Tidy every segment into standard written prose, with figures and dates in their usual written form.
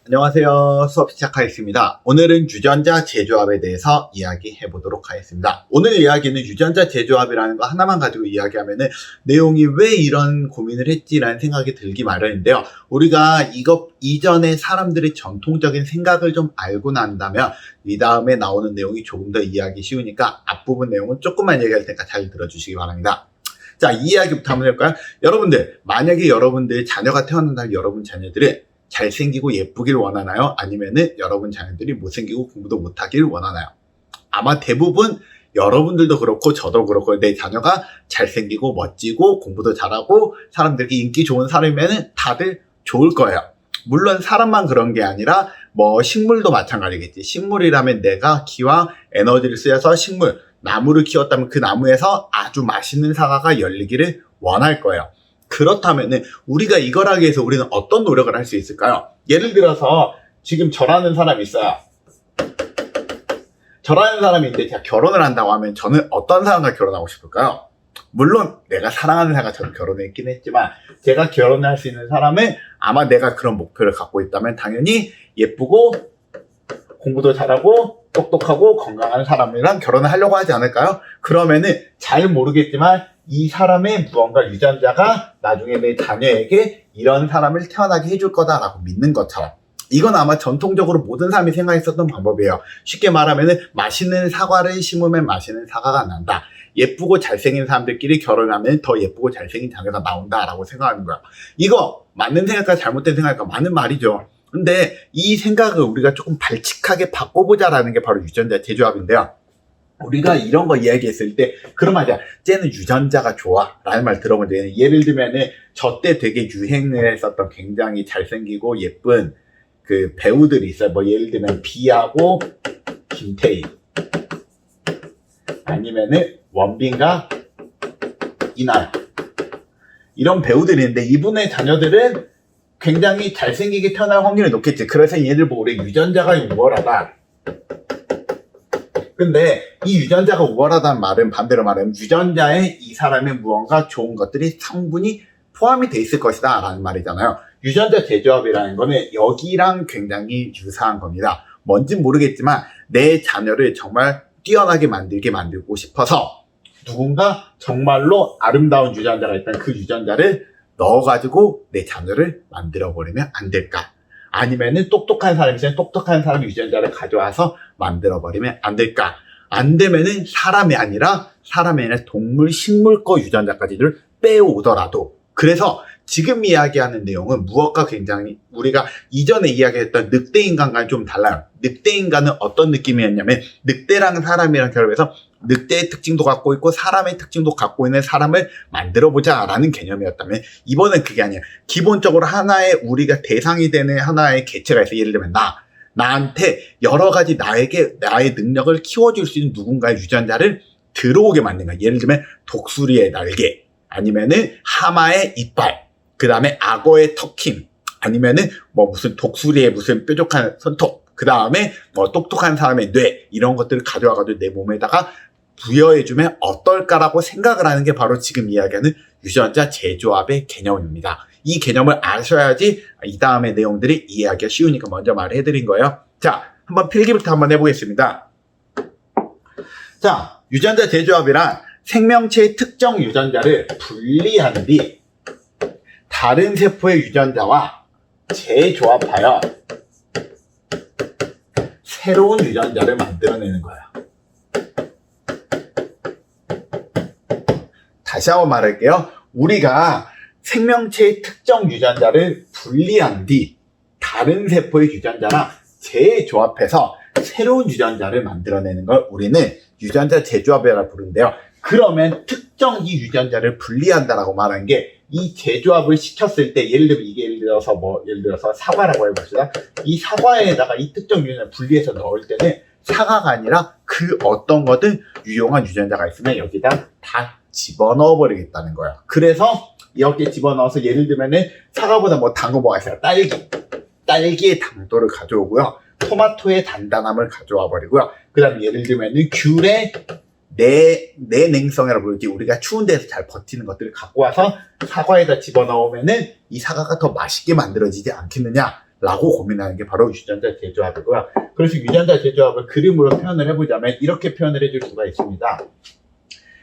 안녕하세요. 수업 시작하겠습니다. 오늘은 유전자 재조합에 대해서 이야기해 보도록 하겠습니다. 오늘 이야기는 유전자 재조합이라는 거 하나만 가지고 이야기하면은 내용이 왜 이런 고민을 했지라는 생각이 들기 마련인데요. 우리가 이것 이전에 사람들의 전통적인 생각을 좀 알고 난다면 이 다음에 나오는 내용이 조금 더 이해하기 쉬우니까 앞부분 내용은 조금만 얘기할 테니까 잘 들어주시기 바랍니다. 자, 이 이야기부터 한번 해볼까요? 여러분들, 만약에 여러분들 자녀가 태어난다면 여러분 자녀들은 잘생기고 예쁘길 원하나요? 아니면은 여러분 자녀들이 못생기고 공부도 못하길 원하나요? 아마 대부분 여러분들도 그렇고 저도 그렇고 내 자녀가 잘생기고 멋지고 공부도 잘하고 사람들에게 인기 좋은 사람이면은 다들 좋을 거예요. 물론 사람만 그런 게 아니라 뭐 식물도 마찬가지겠지. 식물이라면 내가 기와 에너지를 쓰여서 식물, 나무를 키웠다면 그 나무에서 아주 맛있는 사과가 열리기를 원할 거예요. 그렇다면은 우리가 이걸 하기 위해서 우리는 어떤 노력을 할 수 있을까요? 예를 들어서 지금 저라는 사람이 있어요. 저라는 사람이 있는데 제가 결혼을 한다고 하면 저는 어떤 사람과 결혼하고 싶을까요? 물론 내가 사랑하는 사람과 저는 결혼했긴 했지만 제가 결혼을 할 수 있는 사람은 아마 내가 그런 목표를 갖고 있다면 당연히 예쁘고 공부도 잘하고 똑똑하고 건강한 사람이랑 결혼을 하려고 하지 않을까요? 그러면은 잘 모르겠지만 이 사람의 무언가 유전자가 나중에 내 자녀에게 이런 사람을 태어나게 해줄 거다라고 믿는 것처럼 이건 아마 전통적으로 모든 사람이 생각했었던 방법이에요. 쉽게 말하면은 맛있는 사과를 심으면 맛있는 사과가 난다. 예쁘고 잘생긴 사람들끼리 결혼하면 더 예쁘고 잘생긴 자녀가 나온다라고 생각하는 거야. 이거 맞는 생각과 잘못된 생각과 맞는 말이죠. 근데 이 생각을 우리가 조금 발칙하게 바꿔보자라는 게 바로 유전자 재조합인데요. 우리가 이런 거 이야기했을 때 그럼 하자 쟤는 유전자가 좋아 라는 말 들어본 적이 있는 예를 들면은 저 때 되게 유행을 했었던 굉장히 잘생기고 예쁜 그 배우들이 있어요. 뭐 예를 들면 비하고 김태희 아니면은 원빈과 이나영 이런 배우들이 있는데 이분의 자녀들은 굉장히 잘생기게 태어날 확률이 높겠지. 그래서 얘들 보고 우리 유전자가 우월하다. 근데 이 유전자가 우월하다는 말은 반대로 말하면 유전자에 이 사람의 무언가 좋은 것들이 성분이 포함이 돼 있을 것이다 라는 말이잖아요. 유전자 재조합이라는 거는 여기랑 굉장히 유사한 겁니다. 뭔진 모르겠지만 내 자녀를 정말 뛰어나게 만들고 싶어서 누군가 정말로 아름다운 유전자가 있다면 그 유전자를 넣어가지고 내 자녀를 만들어버리면 안 될까? 아니면은 똑똑한 사람이 있으면 똑똑한 사람의 유전자를 가져와서 만들어버리면 안 될까? 안 되면은 사람이 아니라 동물, 식물 거 유전자까지를 빼오더라도 그래서 지금 이야기하는 내용은 무엇과 굉장히 우리가 이전에 이야기했던 늑대 인간과는 좀 달라요. 늑대 인간은 어떤 느낌이었냐면 늑대랑 사람이랑 결합해서 늑대의 특징도 갖고 있고 사람의 특징도 갖고 있는 사람을 만들어보자 라는 개념이었다면 이번엔 그게 아니에요. 기본적으로 하나의 우리가 대상이 되는 하나의 개체가 있어요. 예를 들면 나한테 여러 가지 나의 능력을 키워줄 수 있는 누군가의 유전자를 들어오게 만든 거야. 예를 들면 독수리의 날개 아니면은 하마의 이빨 그 다음에 악어의 턱힘 아니면은 뭐 무슨 독수리의 무슨 뾰족한 손톱 그 다음에 뭐 똑똑한 사람의 뇌 이런 것들을 가져와가지고 내 몸에다가 부여해주면 어떨까라고 생각을 하는 게 바로 지금 이야기하는 유전자 재조합의 개념입니다. 이 개념을 아셔야지 이 다음의 내용들이 이해하기가 쉬우니까 먼저 말해드린 거예요. 자, 한번 필기부터 한번 해보겠습니다. 자, 유전자 재조합이란 생명체의 특정 유전자를 분리한 뒤 다른 세포의 유전자와 재조합하여 새로운 유전자를 만들어내는 거예요. 다시 한번 말할게요. 우리가 생명체의 특정 유전자를 분리한 뒤 다른 세포의 유전자랑 재조합해서 새로운 유전자를 만들어내는 걸 우리는 유전자 재조합이라고 부르는데요. 그러면 특정 이 유전자를 분리한다라고 말하는 게 이 재조합을 시켰을 때 예를 들어서 사과라고 해봅시다. 이 사과에다가 이 특정 유전자를 분리해서 넣을 때는 사과가 아니라 그 어떤 거든 유용한 유전자가 있으면 여기다 다 집어넣어 버리겠다는 거예요. 그래서 이렇게 집어넣어서 예를 들면은 사과보다 뭐 단 거 뭐가 있어요? 딸기의 당도를 가져오고요. 토마토의 단단함을 가져와 버리고요. 그 다음에 예를 들면은 귤의 내냉성이라고 부르지 우리가 추운 데서 잘 버티는 것들을 갖고 와서 사과에다 집어넣으면은 이 사과가 더 맛있게 만들어지지 않겠느냐 라고 고민하는 게 바로 유전자 재조합이고요. 그래서 유전자 재조합을 그림으로 표현을 해보자면 이렇게 표현을 해줄 수가 있습니다.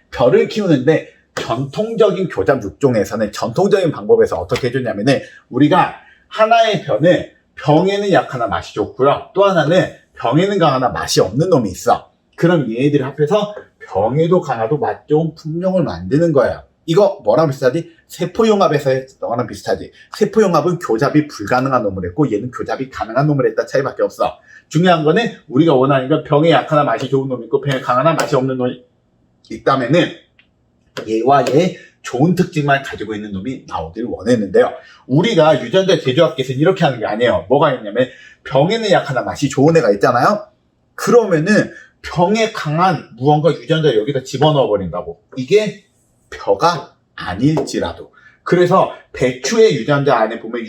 벼를 키우는데 전통적인 교잡 육종에서는 전통적인 방법에서 어떻게 해주냐면은 우리가 하나의 벼는 병에는 약하나 맛이 좋고요. 또 하나는 병에는 강하나 맛이 없는 놈이 있어. 그럼 얘네들을 합해서 병에도 강하도 맛 좋은 품종을 만드는 거예요. 이거 뭐랑 비슷하지? 세포융합에서 했던 거랑 비슷하지. 세포융합은 교잡이 불가능한 놈을 했고 얘는 교잡이 가능한 놈을 했다 차이밖에 없어. 중요한 거는 우리가 원하는 건 병에 약하나 맛이 좋은 놈이 있고 병에 강하나 맛이 없는 놈이 있다면은 얘와 얘의 좋은 특징만 가지고 있는 놈이 나오길 원했는데요. 우리가 유전자 제조학계에서는 이렇게 하는 게 아니에요. 뭐가 있냐면 병에는 약하나 맛이 좋은 애가 있잖아요. 그러면은 병에 강한 무언가 유전자 여기다 집어넣어 버린다고. 이게 벼가 아닐지라도. 그래서 배추의 유전자 안에 보면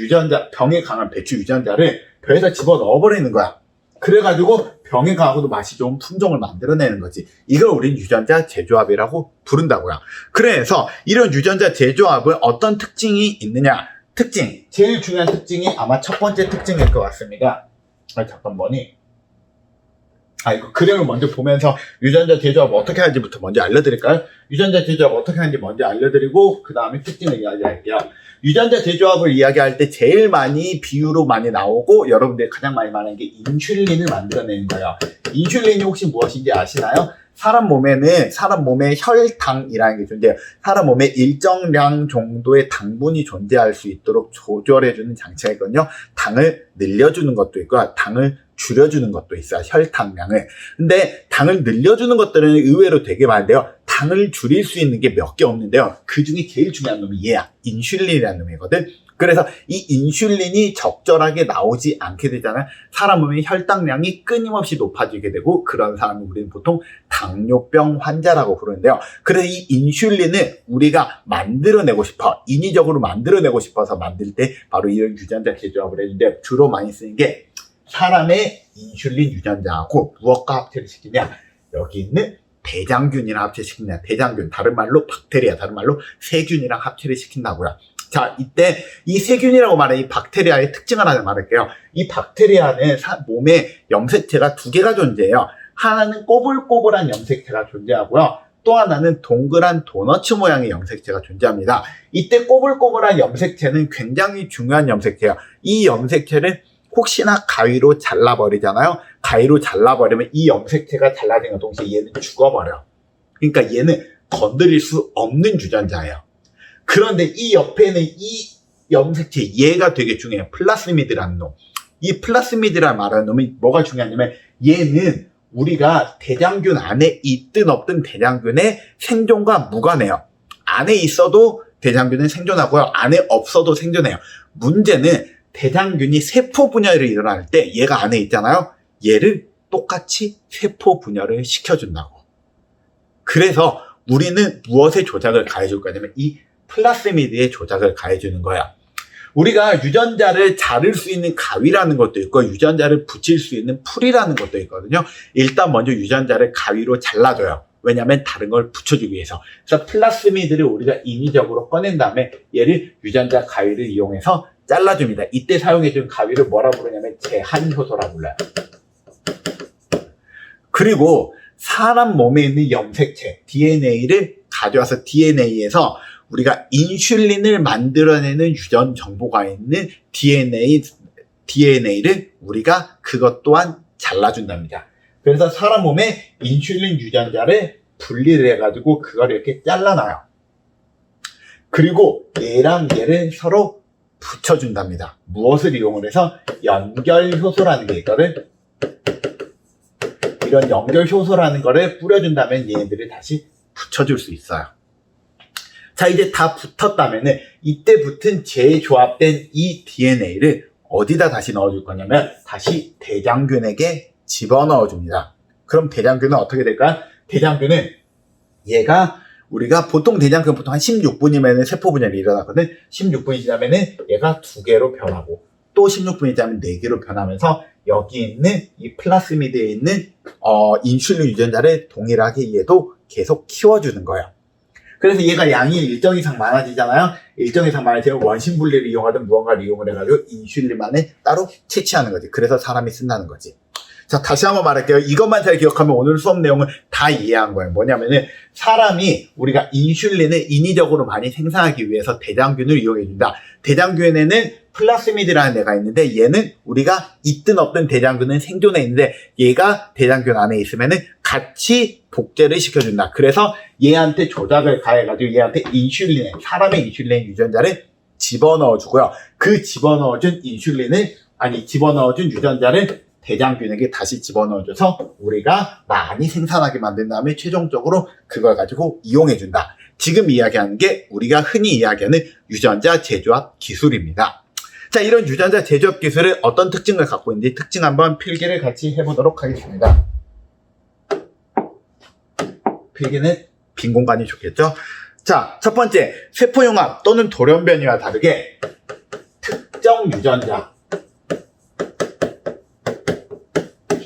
병에 강한 배추 유전자를 벼에다 집어넣어 버리는 거야. 그래가지고 병에 강하고도 맛이 좋은 품종을 만들어내는 거지. 이걸 우린 유전자 재조합이라고 부른다고요. 그래서 이런 유전자 재조합은 어떤 특징이 있느냐? 특징, 제일 중요한 특징이 아마 첫 번째 특징일 것 같습니다. 잠깐만요. 이거 그림을 먼저 보면서 유전자 재조합 어떻게 하는지부터 먼저 알려드릴까요? 유전자 재조합 어떻게 하는지 먼저 알려드리고 그 다음에 특징을 이야기할게요. 유전자 재조합을 이야기할 때 제일 많이 비유로 많이 나오고 여러분들이 가장 많이 말하는 게 인슐린을 만들어내는 거예요. 인슐린이 혹시 무엇인지 아시나요? 사람 몸에 혈당이라는 게 존재해요. 사람 몸에 일정량 정도의 당분이 존재할 수 있도록 조절해주는 장치가 있거든요. 당을 늘려주는 것도 있고 당을 줄여주는 것도 있어요. 혈당량을. 근데 당을 늘려주는 것들은 의외로 되게 많은데요. 당을 줄일 수 있는 게 몇 개 없는데요. 그 중에 제일 중요한 놈이 얘야. 인슐린이라는 놈이거든. 그래서 이 인슐린이 적절하게 나오지 않게 되잖아요. 사람 몸의 혈당량이 끊임없이 높아지게 되고 그런 사람을 우리는 보통 당뇨병 환자라고 부르는데요. 그래서 이 인슐린을 우리가 만들어내고 싶어. 인위적으로 만들어내고 싶어서 만들 때 바로 이런 유전자 재조합을 해주는데 주로 많이 쓰는 게 사람의 인슐린 유전자하고 무엇과 합체를 시키냐? 여기 있는 대장균이랑 합체시키냐? 대장균, 다른 말로 박테리아, 다른 말로 세균이랑 합체를 시킨다고요. 자, 이때 이 세균이라고 말하는 이 박테리아의 특징을 하나 말할게요. 이 박테리아는 몸에 염색체가 두 개가 존재해요. 하나는 꼬불꼬불한 염색체가 존재하고요. 또 하나는 동그란 도너츠 모양의 염색체가 존재합니다. 이때 꼬불꼬불한 염색체는 굉장히 중요한 염색체예요. 이 염색체를 혹시나 가위로 잘라버리잖아요. 가위로 잘라버리면 이 염색체가 잘라진 동시에 얘는 죽어버려. 그러니까 얘는 건드릴 수 없는 유전자예요. 그런데 이 옆에는 이 염색체 얘가 되게 중요해요. 플라스미드라는 놈. 이 플라스미드라는 말하는 놈이 뭐가 중요하냐면 얘는 우리가 대장균 안에 있든 없든 대장균의 생존과 무관해요. 안에 있어도 대장균은 생존하고요. 안에 없어도 생존해요. 문제는 대장균이 세포 분열이 일어날 때 얘가 안에 있잖아요. 얘를 똑같이 세포 분열을 시켜준다고. 그래서 우리는 무엇의 조작을 가해줄 거냐면 이 플라스미드의 조작을 가해주는 거야. 우리가 유전자를 자를 수 있는 가위라는 것도 있고 유전자를 붙일 수 있는 풀이라는 것도 있거든요. 일단 먼저 유전자를 가위로 잘라줘요. 왜냐하면 다른 걸 붙여주기 위해서. 그래서 플라스미드를 우리가 인위적으로 꺼낸 다음에 얘를 유전자 가위를 이용해서 잘라줍니다. 이때 사용해준 가위를 뭐라 부르냐면 제한효소라 불러요. 그리고 사람 몸에 있는 염색체 DNA를 가져와서 DNA에서 우리가 인슐린을 만들어내는 유전 정보가 있는 DNA를 우리가 그것 또한 잘라준답니다. 그래서 사람 몸에 인슐린 유전자를 분리를 해가지고 그걸 이렇게 잘라놔요. 그리고 얘랑 얘를 서로 붙여준답니다. 무엇을 이용을 해서 연결효소라는 게 있거든. 이런 연결효소라는 거를 뿌려준다면 얘네들이 다시 붙여줄 수 있어요. 자, 이제 다 붙었다면은 이때 붙은 재조합된 이 DNA를 어디다 다시 넣어줄 거냐면 다시 대장균에게 집어넣어 줍니다. 그럼 대장균은 어떻게 될까요? 대장균은 얘가 우리가 보통 대장균 보통 한 16분이면 세포 분열이 일어나거든. 16분이 지나면은 얘가 2개로 변하고 또 16분이 지나면 4개로 변하면서 여기 있는 이 플라스미드에 있는 인슐린 유전자를 동일하게 얘도 계속 키워주는 거예요. 그래서 얘가 양이 일정 이상 많아지잖아요. 일정 이상 많아지면 원심 분리를 이용하든 무언가를 이용을 해가지고 인슐린만을 따로 채취하는 거지. 그래서 사람이 쓴다는 거지. 자, 다시 한번 말할게요. 이것만 잘 기억하면 오늘 수업 내용을 다 이해한 거예요. 뭐냐면은 사람이 우리가 인슐린을 인위적으로 많이 생산하기 위해서 대장균을 이용해준다. 대장균에는 플라스미드라는 애가 있는데 얘는 우리가 있든 없든 대장균은 생존해 있는데 얘가 대장균 안에 있으면은 같이 복제를 시켜준다. 그래서 얘한테 조작을 가해가지고 얘한테 인슐린, 사람의 인슐린 유전자를 집어넣어주고요. 그 집어넣어준 유전자를 대장균에게 다시 집어넣어줘서 우리가 많이 생산하게 만든 다음에 최종적으로 그걸 가지고 이용해준다. 지금 이야기하는 게 우리가 흔히 이야기하는 유전자 재조합 기술입니다. 자, 이런 유전자 재조합 기술은 어떤 특징을 갖고 있는지 특징 한번 필기를 같이 해보도록 하겠습니다. 필기는 빈 공간이 좋겠죠? 자, 첫 번째, 세포융합 또는 돌연변이와 다르게 특정 유전자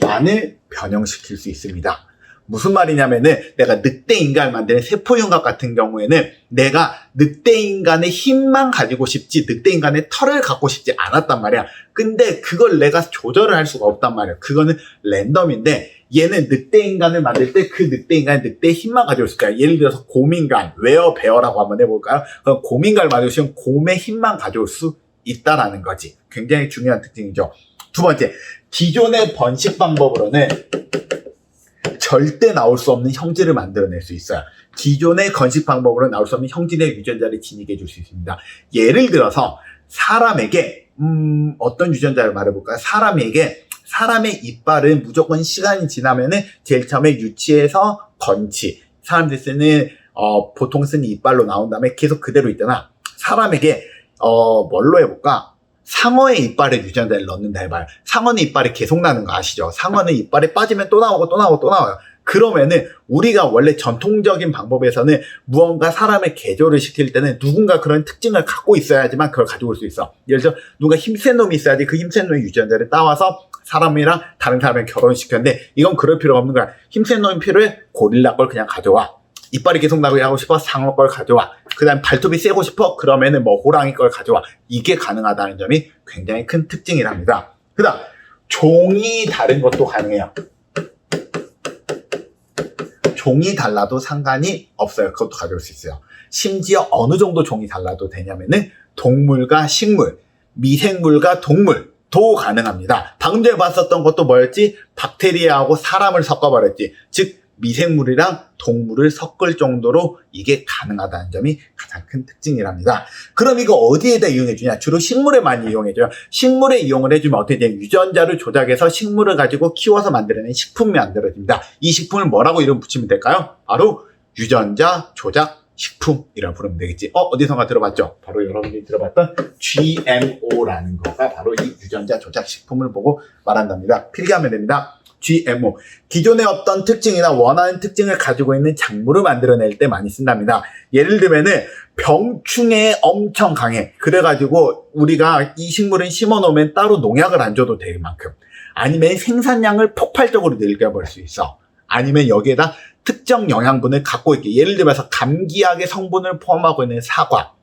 만을 변형시킬 수 있습니다. 무슨 말이냐면은 내가 늑대 인간을 만드는 세포융합 같은 경우에는 내가 늑대 인간의 힘만 가지고 싶지 늑대 인간의 털을 갖고 싶지 않았단 말이야. 근데 그걸 내가 조절을 할 수가 없단 말이야. 그거는 랜덤인데 얘는 늑대 인간을 만들 때 그 늑대 인간의 늑대의 힘만 가지고 있을 거야. 예를 들어서 곰인간, 웨어베어라고 한번 해볼까요? 그럼 곰인간을 만들면 곰의 힘만 가져올 수 있다라는 거지. 굉장히 중요한 특징이죠. 두 번째, 기존의 번식 방법으로는 절대 나올 수 없는 형질을 만들어낼 수 있어요. 기존의 건식 방법으로 나올 수 없는 형질의 유전자를 진입해 줄 수 있습니다. 예를 들어서 사람에게 어떤 유전자를 말해볼까요? 사람의 이빨은 무조건 시간이 지나면은 제일 처음에 유치해서 건치, 사람들이 쓰는 보통 쓰는 이빨로 나온 다음에 계속 그대로 있잖아. 사람에게 뭘로 해볼까? 상어의 이빨에 유전자를 넣는다 해봐요. 상어는 이빨이 계속 나는 거 아시죠? 상어는 이빨에 빠지면 또 나오고 또 나오고 또 나와요. 그러면은 우리가 원래 전통적인 방법에서는 무언가 사람의 개조를 시킬 때는 누군가 그런 특징을 갖고 있어야지만 그걸 가지고 올 수 있어. 예를 들어 누가 힘센 놈이 있어야지 그 힘센 놈의 유전자를 따와서 사람이랑 다른 사람을 결혼시켰는데 이건 그럴 필요가 없는 거야. 힘센 놈이 필요해? 고릴라 걸 그냥 가져와. 이빨이 계속 나게 하고 싶어? 상어 걸 가져와. 그 다음 발톱이 세고 싶어? 그러면은 뭐 호랑이 걸 가져와. 이게 가능하다는 점이 굉장히 큰 특징이랍니다. 그 다음 종이 다른 것도 가능해요. 종이 달라도 상관이 없어요. 그것도 가져올 수 있어요. 심지어 어느 정도 종이 달라도 되냐면은 동물과 식물, 미생물과 동물도 가능합니다. 방금 전에 봤었던 것도 뭐였지? 박테리아하고 사람을 섞어버렸지. 즉 미생물이랑 동물을 섞을 정도로 이게 가능하다는 점이 가장 큰 특징이랍니다. 그럼 이거 어디에다 이용해주냐? 주로 식물에 많이 이용해줘요. 식물에 이용을 해주면 어떻게 돼요? 유전자를 조작해서 식물을 가지고 키워서 만들어낸 식품이 만들어집니다. 이 식품을 뭐라고 이름 붙이면 될까요? 바로 유전자 조작 식품이라고 부르면 되겠지. 어디선가 들어봤죠? 바로 여러분들이 들어봤던 GMO라는 거가 바로 이 유전자 조작 식품을 보고 말한답니다. 필기하면 됩니다. GMO. 기존의 어떤 특징이나 원하는 특징을 가지고 있는 작물을 만들어낼 때 많이 쓴답니다. 예를 들면은 병충해에 엄청 강해. 그래가지고 우리가 이 식물을 심어 놓으면 따로 농약을 안 줘도 될 만큼. 아니면 생산량을 폭발적으로 늘려버릴 수 있어. 아니면 여기에다 특정 영양분을 갖고 있게. 예를 들어서 감기약의 성분을 포함하고 있는 사과.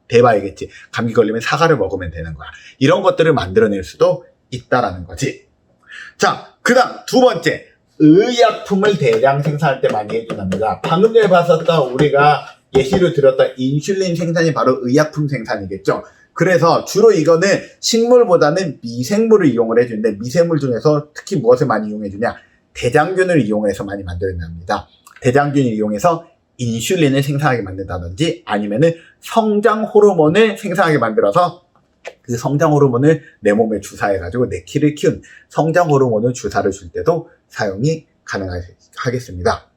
대봐야겠지. 감기 걸리면 사과를 먹으면 되는 거야. 이런 것들을 만들어낼 수도 있다라는 거지. 자, 그 다음 두 번째, 의약품을 대량 생산할 때 많이 해준답니다. 방금 전에 봤었던 우리가 예시로 들었던 인슐린 생산이 바로 의약품 생산이겠죠. 그래서 주로 이거는 식물보다는 미생물을 이용을 해주는데 미생물 중에서 특히 무엇을 많이 이용해주냐? 대장균을 이용해서 많이 만들어냅니다. 대장균을 이용해서 인슐린을 생산하게 만든다든지 아니면은 성장 호르몬을 생산하게 만들어서 그 성장 호르몬을 내 몸에 주사해가지고 내 키를 키운 성장 호르몬을 주사를 줄 때도 사용이 가능하겠습니다.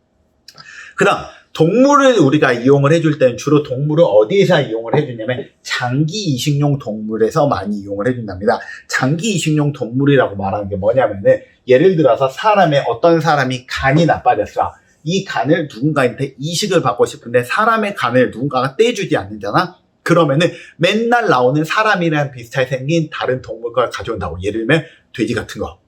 그 다음 동물을 우리가 이용을 해줄 때는 주로 동물을 어디에서 이용을 해주냐면 장기 이식용 동물에서 많이 이용을 해준답니다. 장기 이식용 동물이라고 말하는 게 뭐냐면은 예를 들어서 어떤 사람이 간이 나빠졌어. 이 간을 누군가한테 이식을 받고 싶은데 사람의 간을 누군가가 떼주지 않는잖아. 그러면은 맨날 나오는 사람이랑 비슷하게 생긴 다른 동물 걸 가져온다고. 예를 들면 돼지 같은 거.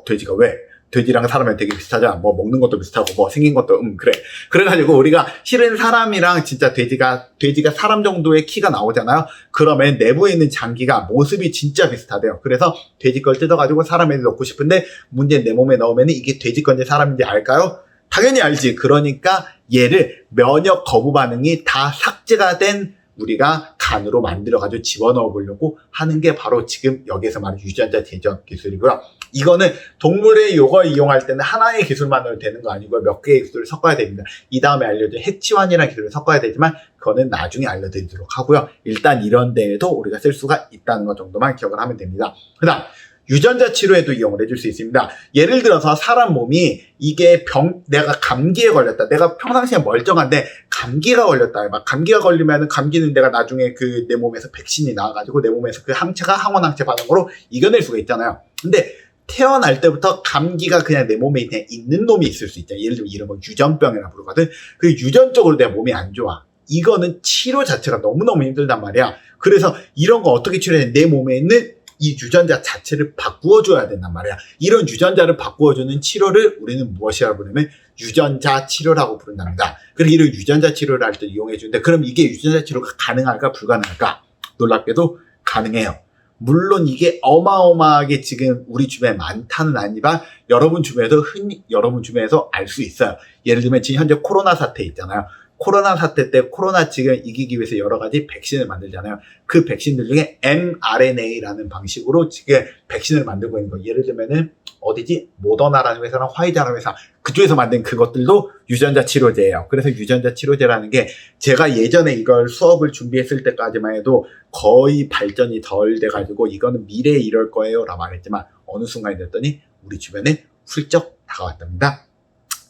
돼지가 왜? 돼지랑 사람이 되게 비슷하잖아. 뭐 먹는 것도 비슷하고 뭐 생긴 것도 그래. 그래가지고 우리가 실은 사람이랑 진짜 돼지가 사람 정도의 키가 나오잖아요. 그러면 내부에 있는 장기가 모습이 진짜 비슷하대요. 그래서 돼지 걸 뜯어가지고 사람에 넣고 싶은데 문제 내 몸에 넣으면 이게 돼지 건지 사람인지 알까요? 당연히 알지. 그러니까 얘를 면역 거부 반응이 다 삭제가 된 우리가 간으로 만들어가지고 집어넣어 보려고 하는 게 바로 지금 여기에서 말하는 유전자 제조합 기술이고요. 이거는 동물의 요거 이용할 때는 하나의 기술만으로 되는 거 아니고요. 몇 개의 기술을 섞어야 됩니다. 이 다음에 알려준 해치환이라는 기술을 섞어야 되지만 그거는 나중에 알려드리도록 하고요. 일단 이런 데에도 우리가 쓸 수가 있다는 것 정도만 기억을 하면 됩니다. 그 다음 유전자 치료에도 이용을 해줄 수 있습니다. 예를 들어서 사람 몸이 이게 내가 감기에 걸렸다. 내가 평상시에 멀쩡한데 감기가 걸렸다. 막 감기가 걸리면은 감기는 내가 나중에 내 몸에서 백신이 나와가지고 내 몸에서 그 항체가 항원 항체 반응으로 이겨낼 수가 있잖아요. 근데 태어날 때부터 감기가 그냥 내 몸에 그냥 있는 놈이 있을 수 있잖아요. 예를 들면 이런 거 유전병이라 부르거든. 그 유전적으로 내 몸이 안 좋아. 이거는 치료 자체가 너무너무 힘들단 말이야. 그래서 이런 거 어떻게 치료해? 내 몸에 있는 이 유전자 자체를 바꾸어줘야 된단 말이야. 이런 유전자를 바꾸어주는 치료를 우리는 무엇이라고 부르냐면 유전자 치료라고 부른답니다. 그리고 이런 유전자 치료를 할 때 이용해주는데 그럼 이게 유전자 치료가 가능할까 불가능할까? 놀랍게도 가능해요. 물론 이게 어마어마하게 지금 우리 주변에 많다는 아니지만 여러분 주변에서 알 수 있어요. 예를 들면 지금 현재 코로나 사태 있잖아요. 코로나 사태 때 코로나 지금 이기기 위해서 여러 가지 백신을 만들잖아요. 그 백신들 중에 mRNA라는 방식으로 지금 백신을 만들고 있는 거예요. 예를 들면은 어디지? 모더나라는 회사랑 화이자라는 회사 그쪽에서 만든 그것들도 유전자 치료제예요. 그래서 유전자 치료제라는 게 제가 예전에 이걸 수업을 준비했을 때까지만 해도 거의 발전이 덜 돼가지고 이거는 미래에 이럴 거예요 라고 말했지만 어느 순간이 됐더니 우리 주변에 훌쩍 다가왔답니다.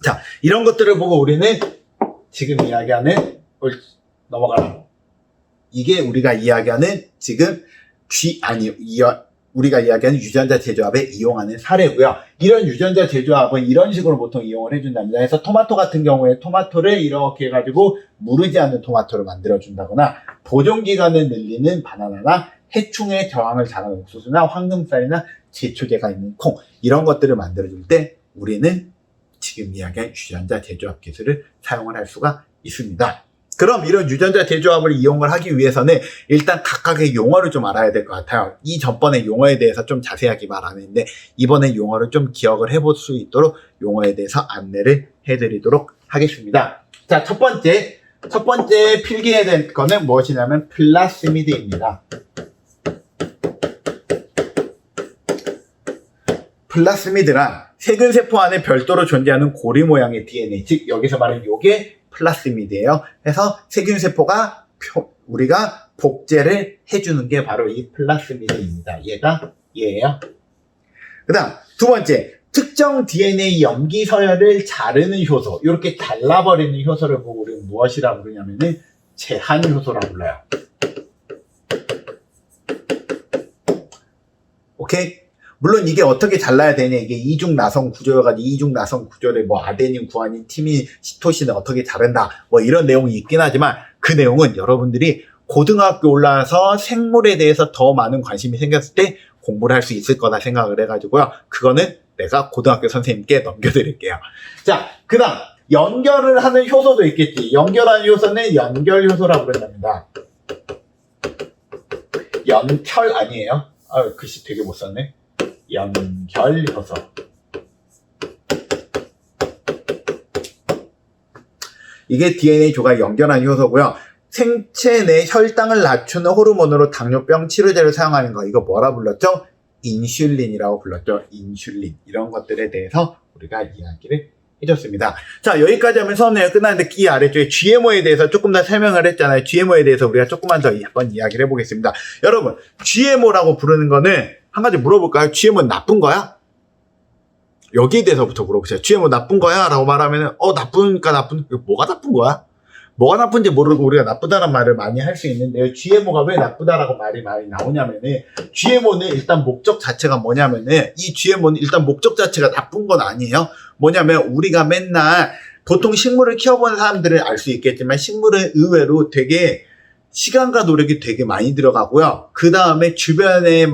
자, 이런 것들을 보고 우리는 지금 이야기하는 넘어가라. 이게 우리가 이야기하는 지금 우리가 이야기하는 유전자 제조합에 이용하는 사례고요. 이런 유전자 제조합은 이런 식으로 보통 이용을 해준답니다. 그래서 토마토 같은 경우에 토마토를 이렇게 해가지고 무르지 않는 토마토를 만들어준다거나 보존기간을 늘리는 바나나나 해충의 저항을 잘하는 옥수수나 황금쌀이나 제초제가 있는 콩 이런 것들을 만들어줄 때 우리는 지금 이야기한 유전자 제조합 기술을 사용을 할 수가 있습니다. 그럼 이런 유전자 제조합을 이용을 하기 위해서는 일단 각각의 용어를 좀 알아야 될 것 같아요. 이 전번에 용어에 대해서 좀 자세하게 말 안 했는데 이번에 용어를 좀 기억을 해볼 수 있도록 용어에 대해서 안내를 해드리도록 하겠습니다. 자, 첫 번째 필기해야 될 거는 무엇이냐면 플라스미드입니다. 플라스미드란 세균세포 안에 별도로 존재하는 고리 모양의 DNA, 즉 여기서 말하는 요게 플라스미드예요. 그래서 세균세포가 우리가 복제를 해주는 게 바로 이 플라스미드입니다. 얘가 얘예요. 그 다음 두 번째, 특정 DNA 염기 서열을 자르는 효소, 이렇게 잘라버리는 효소를 보고 우리는 무엇이라고 부르냐면은 제한 효소라고 불러요. 오케이? 물론 이게 어떻게 잘라야 되냐, 이게 이중 나선 구조여가지고 이중 나선 구조를 뭐 아데닌, 구아닌, 티민, 시토신을 어떻게 자른다 뭐 이런 내용이 있긴 하지만 그 내용은 여러분들이 고등학교 올라와서 생물에 대해서 더 많은 관심이 생겼을 때 공부를 할 수 있을 거다 생각을 해가지고요. 그거는 내가 고등학교 선생님께 넘겨드릴게요. 자, 그 다음 연결을 하는 효소도 있겠지. 연결하는 효소는 연결 효소라고 부른답니다. 연결 아니에요? 글씨 되게 못 썼네. 연결 효소. 이게 DNA 조각 연결하는 효소고요. 생체 내 혈당을 낮추는 호르몬으로 당뇨병 치료제를 사용하는 거, 이거 뭐라 불렀죠? 인슐린이라고 불렀죠. 인슐린. 이런 것들에 대해서 우리가 이야기를 해줬습니다. 자, 여기까지 하면 수업 내용 끝났는데 이 아래쪽에 GMO에 대해서 조금 더 설명을 했잖아요. GMO에 대해서 우리가 조금만 더 한번 이야기를 해보겠습니다. 여러분, GMO라고 부르는 거는 한 가지 물어볼까요? GMO는 나쁜 거야? 여기에 대해서부터 물어보세요. GMO 나쁜 거야? 라고 말하면은 나쁘니까 뭐가 나쁜 거야? 뭐가 나쁜지 모르고 우리가 나쁘다는 말을 많이 할 수 있는데요. GMO가 왜 나쁘다라고 말이 많이 나오냐면은, GMO는 일단 목적 자체가 뭐냐면은, 이 GMO는 일단 목적 자체가 나쁜 건 아니에요. 뭐냐면 우리가 맨날 보통 식물을 키워본 사람들은 알 수 있겠지만 식물은 의외로 되게 시간과 노력이 되게 많이 들어가고요. 그 다음에 주변에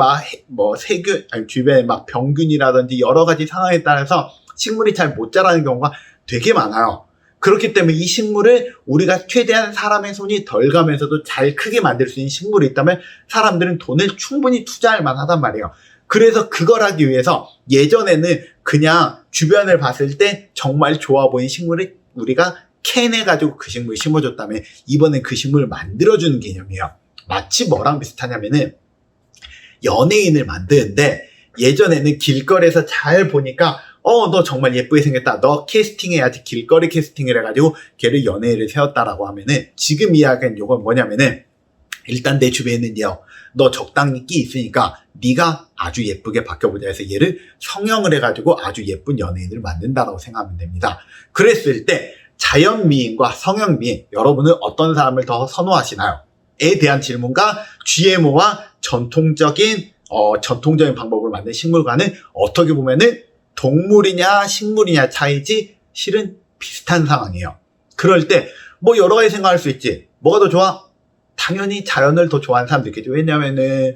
주변에 병균이라든지 여러 가지 상황에 따라서 식물이 잘 못 자라는 경우가 되게 많아요. 그렇기 때문에 이 식물을 우리가 최대한 사람의 손이 덜 가면서도 잘 크게 만들 수 있는 식물이 있다면 사람들은 돈을 충분히 투자할 만하단 말이에요. 그래서 그걸 하기 위해서 예전에는 그냥 주변을 봤을 때 정말 좋아 보이는 식물을 우리가 캔해가지고 그 식물을 심어줬다면 이번엔 그 식물을 만들어주는 개념이에요. 마치 뭐랑 비슷하냐면은 연예인을 만드는데 예전에는 길거리에서 잘 보니까 너 정말 예쁘게 생겼다. 너 캐스팅해야지. 길거리 캐스팅을 해가지고 걔를 연예인을 세웠다라고 하면은 지금 이야기는 요건 뭐냐면은 일단 내 주변에 있는 너 적당히 끼 있으니까 네가 아주 예쁘게 바뀌어보자 해서 얘를 성형을 해가지고 아주 예쁜 연예인을 만든다라고 생각하면 됩니다. 그랬을 때 자연미인과 성형미인 여러분은 어떤 사람을 더 선호하시나요? 에 대한 질문과 GMO와 전통적인 방법으로 만든 식물과는 어떻게 보면은 동물이냐 식물이냐 차이지 실은 비슷한 상황이에요. 그럴 때 여러 가지 생각할 수 있지. 뭐가 더 좋아? 당연히 자연을 더 좋아하는 사람도 있겠죠. 왜냐면은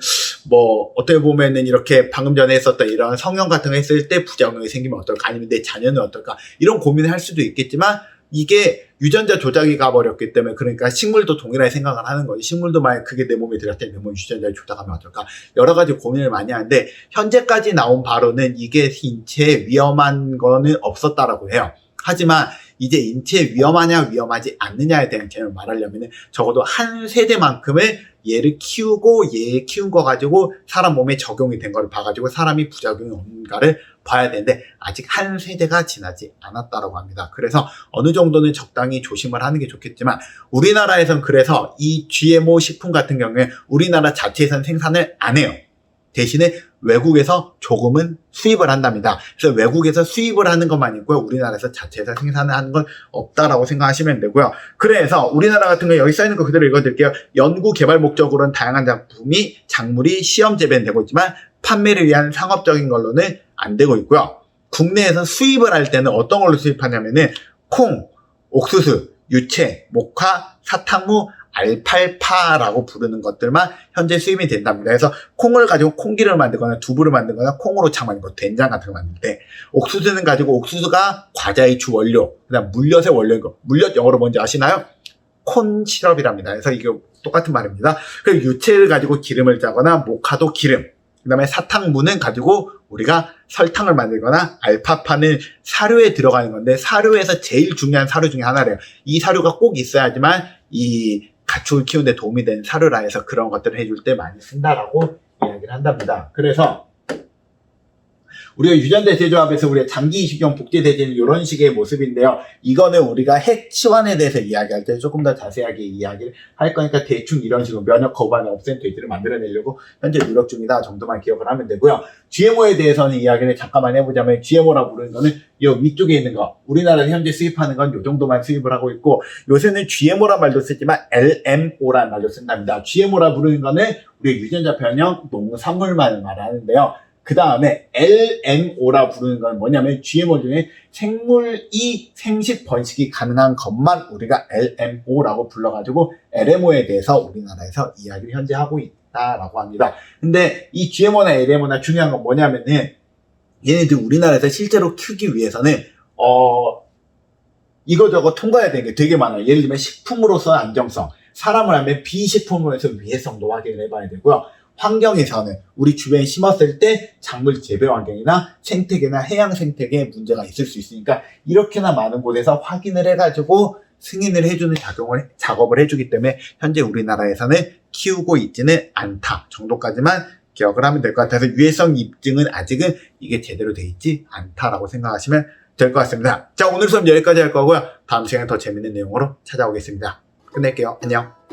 어떻게 보면은 이렇게 방금 전에 했었던 이런 성형 같은 거 했을 때 부작용이 생기면 어떨까? 아니면 내 자녀는 어떨까? 이런 고민을 할 수도 있겠지만 이게 유전자 조작이 가버렸기 때문에 그러니까 식물도 동일하게 생각을 하는 거지. 식물도 만약 그게 내 몸에 들어갈 때 내 몸 유전자를 조작하면 어떨까? 여러 가지 고민을 많이 하는데 현재까지 나온 바로는 이게 인체에 위험한 거는 없었다라고 해요. 하지만 이제 인체에 위험하냐 위험하지 않느냐에 대한 개념을 말하려면 적어도 한 세대만큼을 얘를 키우고 얘 키운 거 가지고 사람 몸에 적용이 된 걸 봐가지고 사람이 부작용이 없는가를 봐야 되는데 아직 한 세대가 지나지 않았다라고 합니다. 그래서 어느 정도는 적당히 조심을 하는 게 좋겠지만 우리나라에선 그래서 이 GMO 식품 같은 경우에 우리나라 자체에선 생산을 안 해요. 대신에 외국에서 조금은 수입을 한답니다. 그래서 외국에서 수입을 하는 것만 있고요. 우리나라에서 자체에서 생산을 하는 건 없다라고 생각하시면 되고요. 그래서 우리나라 같은 경우 여기 써있는 거 그대로 읽어드릴게요. 연구 개발 목적으로는 다양한 작물이 시험 재배는 되고 있지만 판매를 위한 상업적인 걸로는 안 되고 있고요. 국내에서 수입을 할 때는 어떤 걸로 수입하냐면은 콩, 옥수수, 유채, 목화, 사탕무, 알팔파라고 부르는 것들만 현재 수입이 된답니다. 그래서 콩을 가지고 콩기를 만들거나 두부를 만들거나 콩으로 창만든 거, 된장 같은 거 만들 때 옥수수는 가지고 옥수수가 과자의 주 원료, 그다음 물엿의 원료인 거. 물엿 영어로 뭔지 아시나요? 콘 시럽이랍니다. 그래서 이게 똑같은 말입니다. 그리고 유채를 가지고 기름을 짜거나 모카도 기름, 그 다음에 사탕무는 가지고 우리가 설탕을 만들거나 알파파는 사료에 들어가는 건데 사료에서 제일 중요한 사료 중에 하나래요. 이 사료가 꼭 있어야지만 이 가축을 키우는 데 도움이 되는 사료라 해서 그런 것들을 해줄 때 많이 쓴다라고 이야기를 한답니다. 그래서 우리가 유전자 제조합에서 우리가 장기 이식용 복제되지는 이런 식의 모습인데요. 이거는 우리가 핵 치환에 대해서 이야기할 때 조금 더 자세하게 이야기를 할 거니까 대충 이런 식으로 면역 거부하는 옵센 돼지를 만들어내려고 현재 노력 중이다 정도만 기억을 하면 되고요. GMO에 대해서는 이야기를 잠깐만 해보자면 GMO라 부르는 거는 이 위쪽에 있는 거, 우리나라에서 현재 수입하는 건 이 정도만 수입을 하고 있고 요새는 GMO란 말도 쓰지만 LMO란 말도 쓴답니다. GMO라 부르는 거는 우리 유전자 변형 농산물만을 말하는데요. 그 다음에 LMO라 부르는 건 뭐냐면 GMO 중에 생물이 생식 번식이 가능한 것만 우리가 LMO라고 불러가지고 LMO에 대해서 우리나라에서 이야기를 현재 하고 있다라고 합니다. 근데 이 GMO나 LMO나 중요한 건 뭐냐면은 얘네들 우리나라에서 실제로 키우기 위해서는 이거저거 통과해야 되는 게 되게 많아요. 예를 들면 식품으로서의 안정성, 사람을 하면 비식품으로서 위해성도 확인을 해봐야 되고요. 환경에서는 우리 주변에 심었을 때 작물 재배 환경이나 생태계나 해양 생태계에 문제가 있을 수 있으니까 이렇게나 많은 곳에서 확인을 해가지고 승인을 해주는 작업을 해주기 때문에 현재 우리나라에서는 키우고 있지는 않다 정도까지만 기억을 하면 될 것 같아서 유해성 입증은 아직은 이게 제대로 돼 있지 않다라고 생각하시면 될 것 같습니다. 자, 오늘 수업 여기까지 할 거고요. 다음 시간에 더 재밌는 내용으로 찾아오겠습니다. 끝낼게요. 안녕.